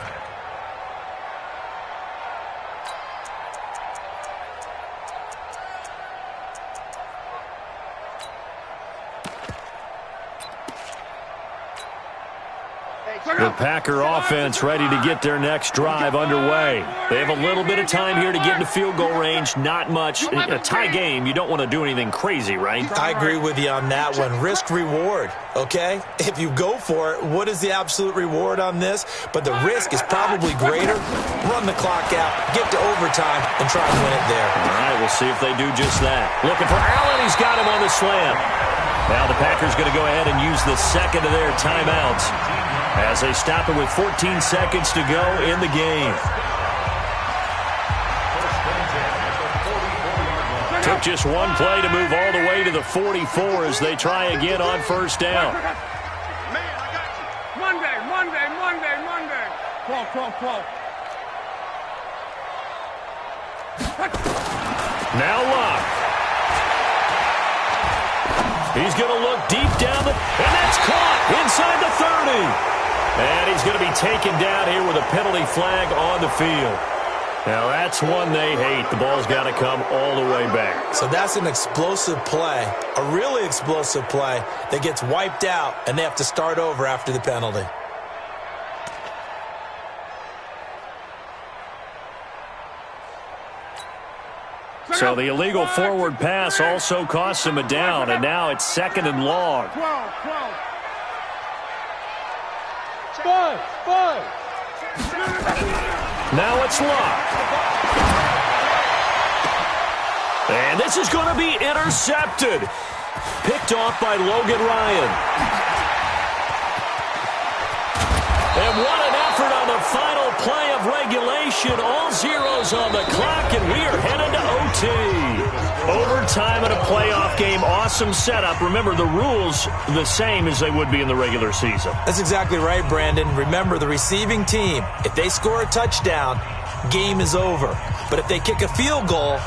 The Packer offense ready to get their next drive underway. They have a little bit of time here to get into field goal range. Not much. In a tie game, you don't want to do anything crazy, right? I agree with you on that one. Risk reward, okay? If you go for it, what is the absolute reward on this? But the risk is probably greater. Run the clock out, get to overtime, and try and win it there. All right, we'll see if they do just that. Looking for Allen. He's got him on the slam. Now the Packers going to go ahead and use the second of their timeouts as they stop it with 14 seconds to go in the game. Took just one play to move all the way to the 44 as they try again on first down. Man, I got you. Monday. 12. Now Locke. He's going to look deep down and that's caught inside the 30. And he's going to be taken down here with a penalty flag on the field. Now, that's one they hate. The ball's got to come all the way back. So that's an explosive play, a really explosive play that gets wiped out, and they have to start over after the penalty. So the illegal forward pass also costs him a down, and now it's 2nd and long. 12. Buzz. Now it's Locke. And this is going to be intercepted. Picked off by Logan Ryan. And what an effort on the final play of regulation. All zeros on the clock, and we are headed to OT. Overtime in a playoff game. Awesome setup. Remember, the rules the same as they would be in the regular season. That's exactly right, Brandon. Remember, the receiving team, if they score a touchdown, game is over. But if they kick a field goal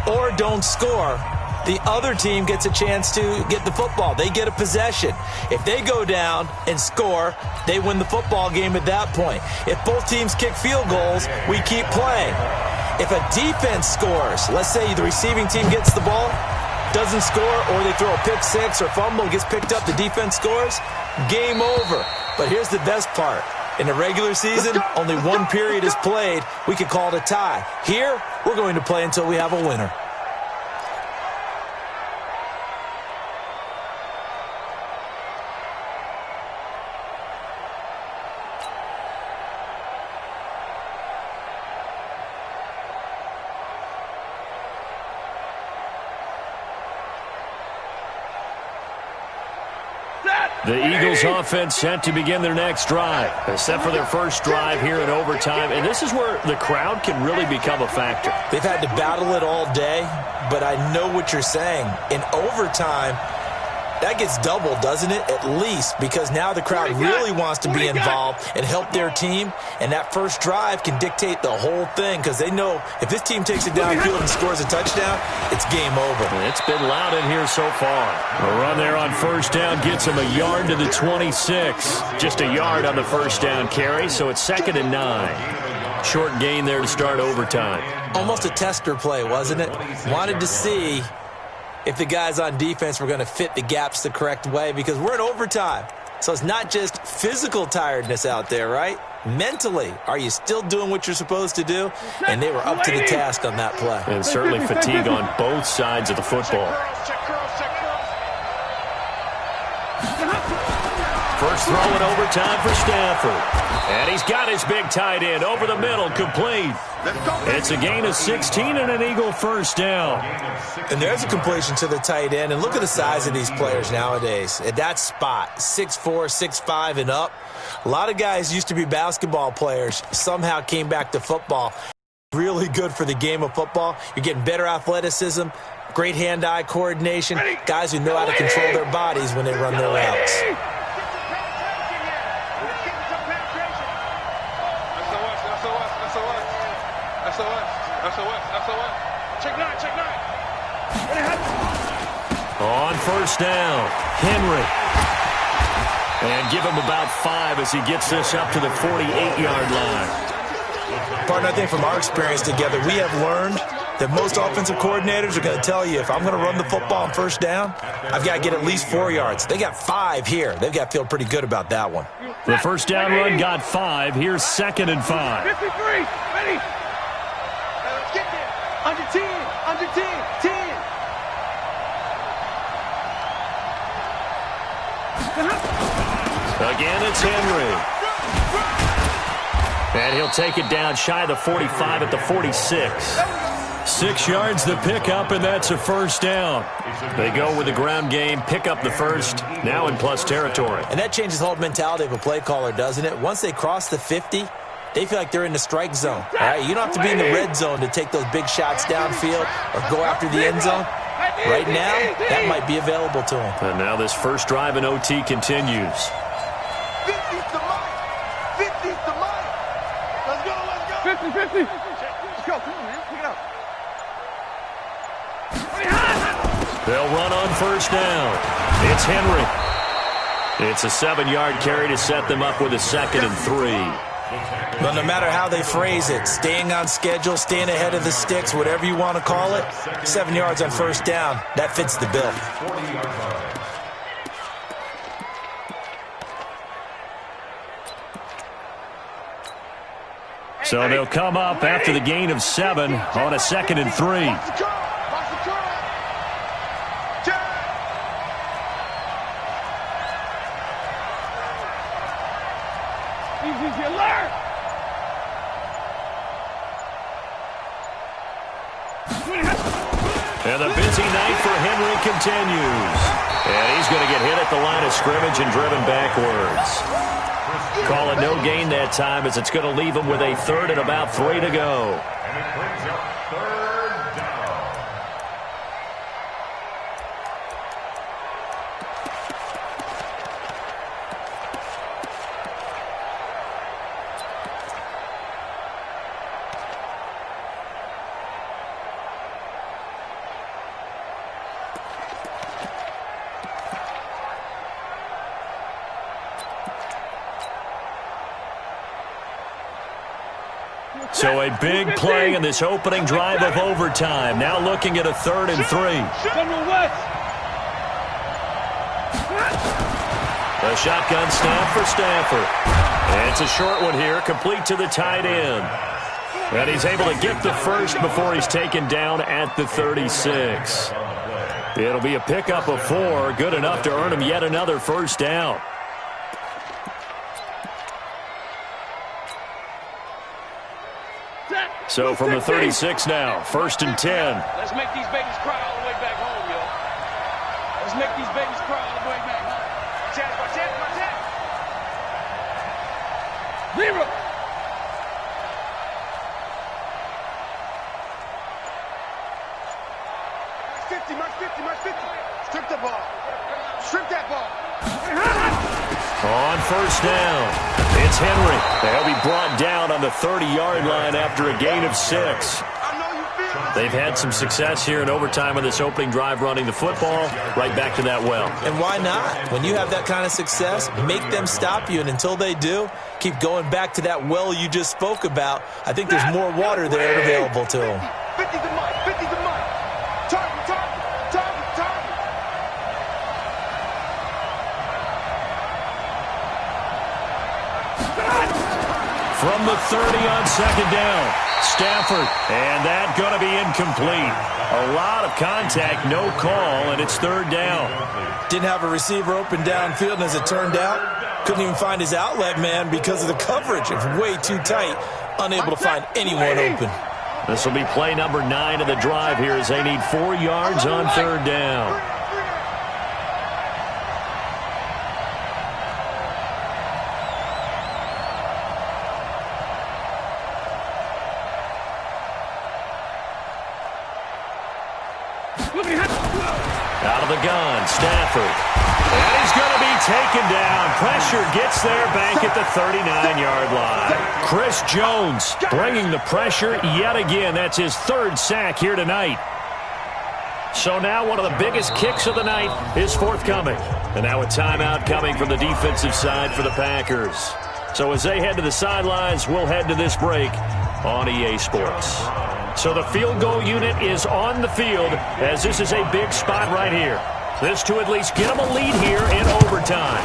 or don't score, the other team gets a chance to get the football. They get a possession. If they go down and score, they win the football game at that point. If both teams kick field goals, we keep playing. If a defense scores, let's say the receiving team gets the ball, doesn't score, or they throw a pick six or fumble, gets picked up, the defense scores, game over. But here's the best part. In the regular season, only one period is played. We could call it a tie. Here, we're going to play until we have a winner. The Eagles offense set to begin their next drive, set for their first drive here in overtime. And this is where the crowd can really become a factor. They've had to battle it all day, but I know what you're saying. In overtime, that gets doubled, doesn't it? At least, because now the crowd really wants to be involved and help their team. And that first drive can dictate the whole thing because they know if this team takes it downfield and scores a touchdown, it's game over. It's been loud in here so far. A run there on first down gets him a yard to the 26. Just a yard on the first down carry, so it's 2nd and 9. Short gain there to start overtime. Almost a tester play, wasn't it? Wanted to see if the guys on defense were going to fit the gaps the correct way because we're in overtime. So it's not just physical tiredness out there, right? Mentally, are you still doing what you're supposed to do? And they were up to the task on that play. And certainly fatigue on both sides of the football. First throw in overtime for Stafford. And he's got his big tight end over the middle, complete. It's a gain of 16 and an Eagle first down. And there's a completion to the tight end. And look at the size of these players nowadays. At that spot, 6'4", 6'5", and up. A lot of guys used to be basketball players, somehow came back to football. Really good for the game of football. You're getting better athleticism, great hand-eye coordination, guys who know how to control their bodies when they run their routes. On first down, Henry. And give him about 5 as he gets this up to the 48-yard line. Partner, I think from our experience together, we have learned that most offensive coordinators are going to tell you if I'm going to run the football on first down, I've got to get at least 4 yards. They got 5 here. They've got to feel pretty good about that one. The first down run got 5. Here's 2nd and 5. 53, ready. Let's get there. Under 10, under 10, 10. Again, it's Henry. And he'll take it down shy of the 45 at the 46. 6 yards the pickup, and that's a first down. They go with the ground game, pick up the first, now in plus territory. And that changes the whole mentality of a play caller, doesn't it? Once they cross the 50, they feel like they're in the strike zone. All right? You don't have to be in the red zone to take those big shots downfield or go after the end zone. Right now, that might be available to them. And now this first drive in OT continues. 50's the mic. 50's the mic. Let's go, let's go. 50, 50. Let's go, come on, man. Pick it up. They'll run on first down. It's Henry. It's a 7-yard carry to set them up with a 2nd and 3. But no matter how they phrase it, staying on schedule, staying ahead of the sticks, whatever you want to call it, 7 yards on first down, that fits the bill. So they'll come up after the gain of 7 on a 2nd and 3. And the busy night for Henry continues. And he's going to get hit at the line of scrimmage and driven backwards. Call it no gain that time as it's going to leave him with a 3rd and about 3 to go. And it brings up 3rd down. So a big play in this opening drive of overtime. Now looking at a 3rd and 3. A shotgun snap for Stafford. And it's a short one here, complete to the tight end. And he's able to get the first before he's taken down at the 36. It'll be a pickup of 4, good enough to earn him yet another first down. So from the 36 now, 1st and 10. Let's make these babies cry all the way back home, yo. Let's make these babies cry all the way back home. Watch out. Zero. March 50. Strip the ball. Strip that ball. On first down, it's Henry. They'll be brought down on the 30-yard line after a gain of 6. They've had some success here in overtime on this opening drive running the football. Right back to that well. And why not? When you have that kind of success, make them stop you. And until they do, keep going back to that well you just spoke about. I think there's more water there available to them. 50 to Mike. Target. From the 30 on 2nd down, Stafford, and that going to be incomplete. A lot of contact, no call, and it's 3rd down. Didn't have a receiver open downfield, and as it turned out, couldn't even find his outlet man because of the coverage. It was way too tight, unable to find anyone open. This will be play number 9 of the drive here as they need 4 yards on 3rd down. Out of the gun, Stafford. And he's going to be taken down. Pressure gets there back at the 39-yard line. Chris Jones bringing the pressure yet again. That's his 3rd sack here tonight. So now one of the biggest kicks of the night is forthcoming. And now a timeout coming from the defensive side for the Packers. So as they head to the sidelines, we'll head to this break on EA Sports. So the field goal unit is on the field as this is a big spot right here. This to at least get them a lead here in overtime.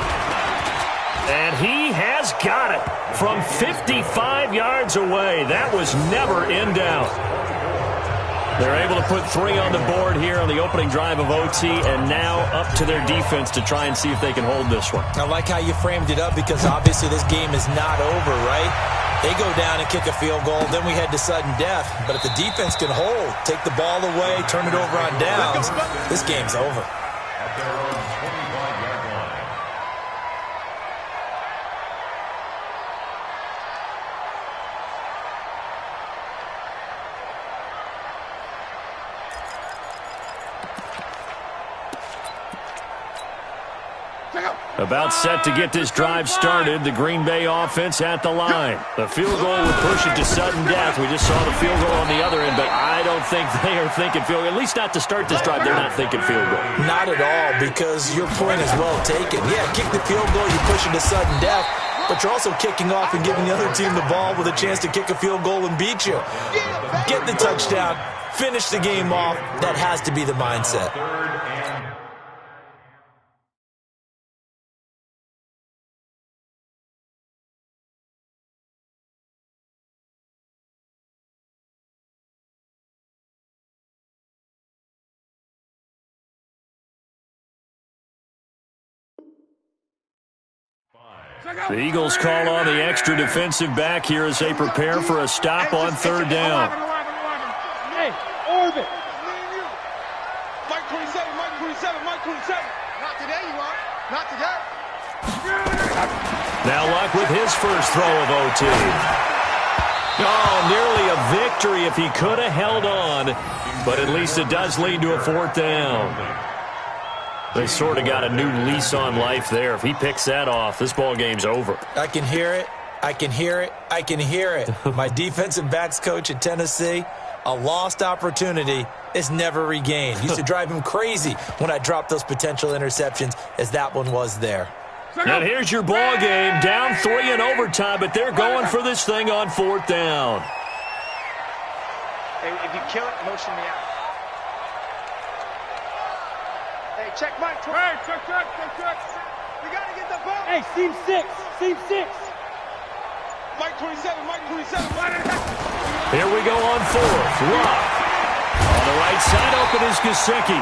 And he has got it from 55 yards away. That was never in doubt. They're able to put 3 on the board here on the opening drive of OT, and now up to their defense to try and see if they can hold this one. I like how you framed it up because obviously this game is not over, right? They go down and kick a field goal, then we head to sudden death. But if the defense can hold, take the ball away, turn it over on downs, this game's over. At their own 25-yard line. About set to get this drive started. The Green Bay offense at the line. The field goal would push it to sudden death. We just saw the field goal on the other end, but I don't think they are thinking field goal. At least not to start this drive. They're not thinking field goal. Not at all, because your point is well taken. Yeah, kick the field goal, you push it to sudden death, but you're also kicking off and giving the other team the ball with a chance to kick a field goal and beat you. Get the touchdown, finish the game off. That has to be the mindset. The Eagles call on the extra defensive back here as they prepare for a stop on 3rd down. Hey, Orbit. Mike 27. Not today, you are. Not today. Now Luck with his first throw of OT. Oh, nearly a victory if he could have held on, but at least it does lead to a 4th down. They sort of got a new lease on life there. If he picks that off, this ball game's over. I can hear it. I can hear it. My defensive backs coach at Tennessee, a lost opportunity is never regained. Used to drive him crazy when I dropped those potential interceptions, as that one was there. And here's your ball game, down 3 in overtime, but they're going for this thing on 4th down. Hey, if you kill it, motion me out. Hey, check Mike. Hey, check. We got to get the ball. Hey, seam 6. Mike 27, Mike 27. Here we go on fourth. Love. On the right side, open is Gesicki.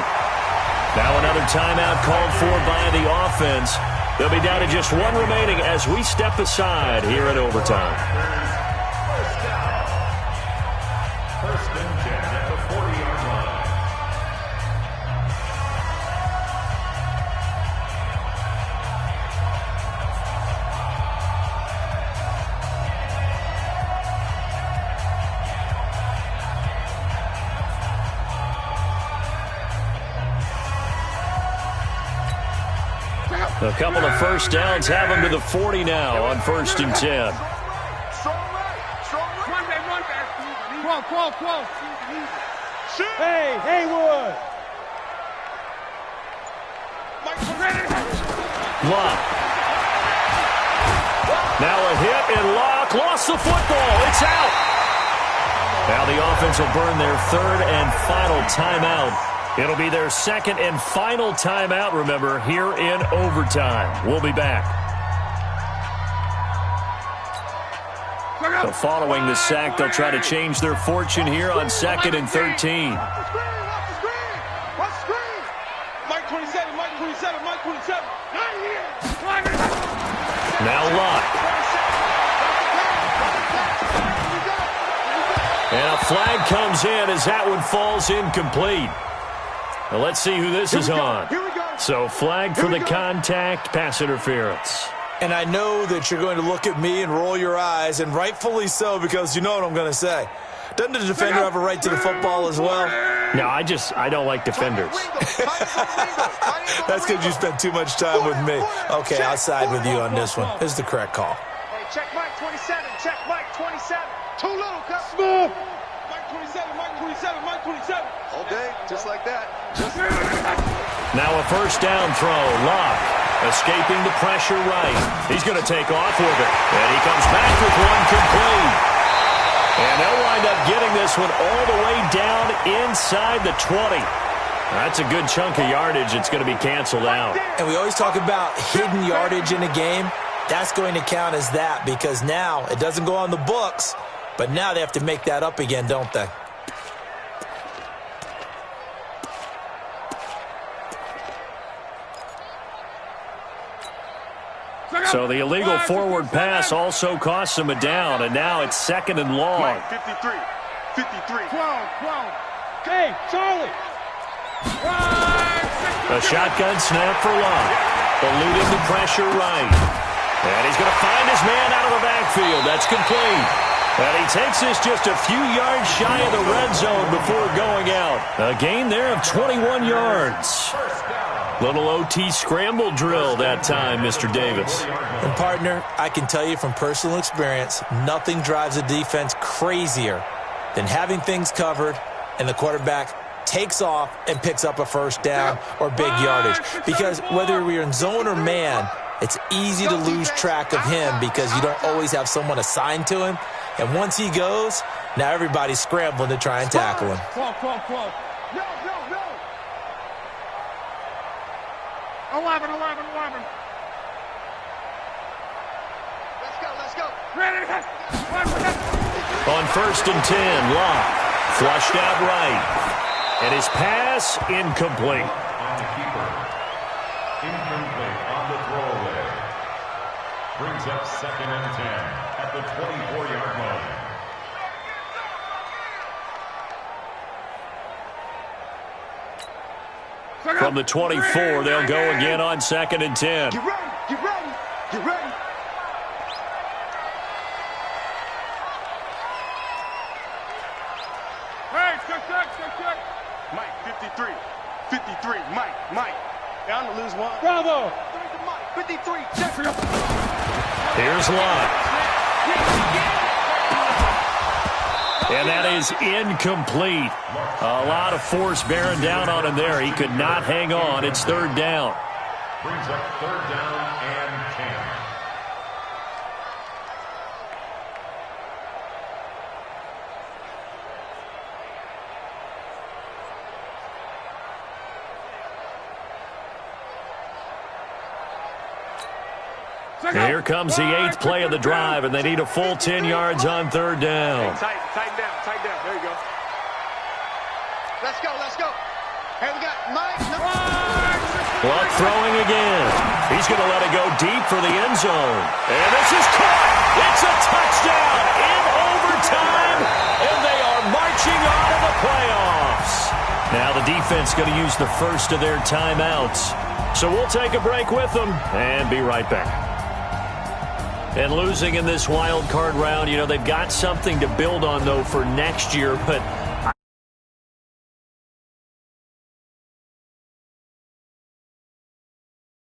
Now another timeout called for by the offense. They'll be down to just one remaining as we step aside here at overtime. First and 10 at the 40-yard line. A couple of first downs have them to the 40 now on 1st and 10. Hey, Haywood. Locke. Now a hit and Locke lost the football. It's out. Now the offense will burn their third and final timeout. It'll be their second and final timeout, remember, here in overtime. We'll be back. So following the sack, they'll try to change their fortune here on 2nd and 13. Mike 27, Mike 27, Mike 27. Now Locke. And a flag comes in as that one falls incomplete. Now let's see who this is on. So flag for the contact, pass interference. And I know that you're going to look at me and roll your eyes, and rightfully so, because you know what I'm going to say. Doesn't the defender have a right to the football as well? No, I don't like defenders. That's because you spent too much time with me. Okay, I'll side with you on this one. This is the correct call. Hey, check Mike 27, check Mike 27. Too little, cut. Smooth. Mike 27, Mike 27, Mike 27. All day, just like that. Now a first down throw. Locke escaping the pressure right. He's going to take off with it. And he comes back with one complete. And they'll wind up getting this one all the way down inside the 20. That's a good chunk of yardage. It's going to be canceled out. And we always talk about hidden yardage in a game. That's going to count as that because now it doesn't go on the books, but now they have to make that up again, don't they? So the illegal forward pass also costs him a down, and now it's 2nd and long. 53, 53. 12. Hey, Charlie. A shotgun snap for Locke. Eluding the pressure right. And he's going to find his man out of the backfield. That's complete. And he takes this just a few yards shy of the red zone before going out. A gain there of 21 yards. Little OT scramble drill that time, Mr. Davis. And, partner, I can tell you from personal experience, nothing drives a defense crazier than having things covered and the quarterback takes off and picks up a first down or big yardage. Because whether we're in zone or man, it's easy to lose track of him because you don't always have someone assigned to him. And once he goes, now everybody's scrambling to try and tackle him. Close. No. 11. Let's go. On 1st and 10, Locke flushed out right. And his pass incomplete. On the keeper. Incomplete on the throwaway. Brings up 2nd and 10 at the 24-yard line. From the 24, they'll go again on 2nd and 10. Get ready. Hey, check. Mike, 53, Mike. Down to lose one. Bravo. 53, check. Here's Locke. And that is incomplete. A lot of force bearing down on him there. He could not hang on. It's 3rd down. Brings up 3rd down and 10. Here comes the 8th play of the drive, and they need a full 10 yards on 3rd down. Hey, tighten down. There you go. Let's go. Hey, we got Mike. Luck throwing again. He's going to let it go deep for the end zone. And this is caught. It's a touchdown in overtime, and they are marching on to the playoffs. Now the defense going to use the first of their timeouts. So we'll take a break with them and be right back. And losing in this wild card round, you know, they've got something to build on, though, for next year, but